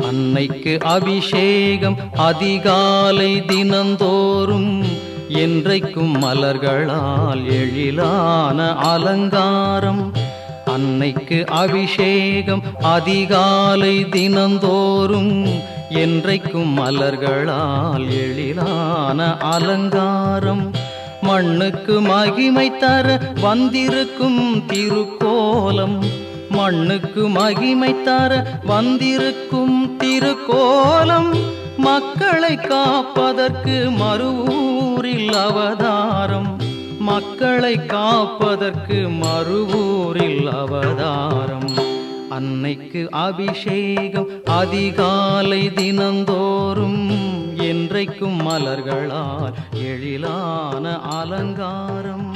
அன்னைக்கு அபிஷேகம் அதிகாலை தினந்தோறும், என்றைக்கும் மலர்களால் எழிலான அலங்காரம். அன்னைக்கு அபிஷேகம் அதிகாலை தினந்தோறும், என்றைக்கும் மலர்களால் எழிலான அலங்காரம். மண்ணுக்கு மகிமை தர வந்திருக்கும் திருக்கோலம், மண்ணுக்கு மகிமை தர வந்திருக்கும் திருக்கோலம். மக்களை காப்பதற்கு மறுவூரில் அவதாரம், மக்களை காப்பதற்கு மறுவூரில் அவதாரம். அன்னைக்கு அபிஷேகம் அதிகாலை தினந்தோறும், என்றைக்கும் மலர்களால் எழிலான அலங்காரம்.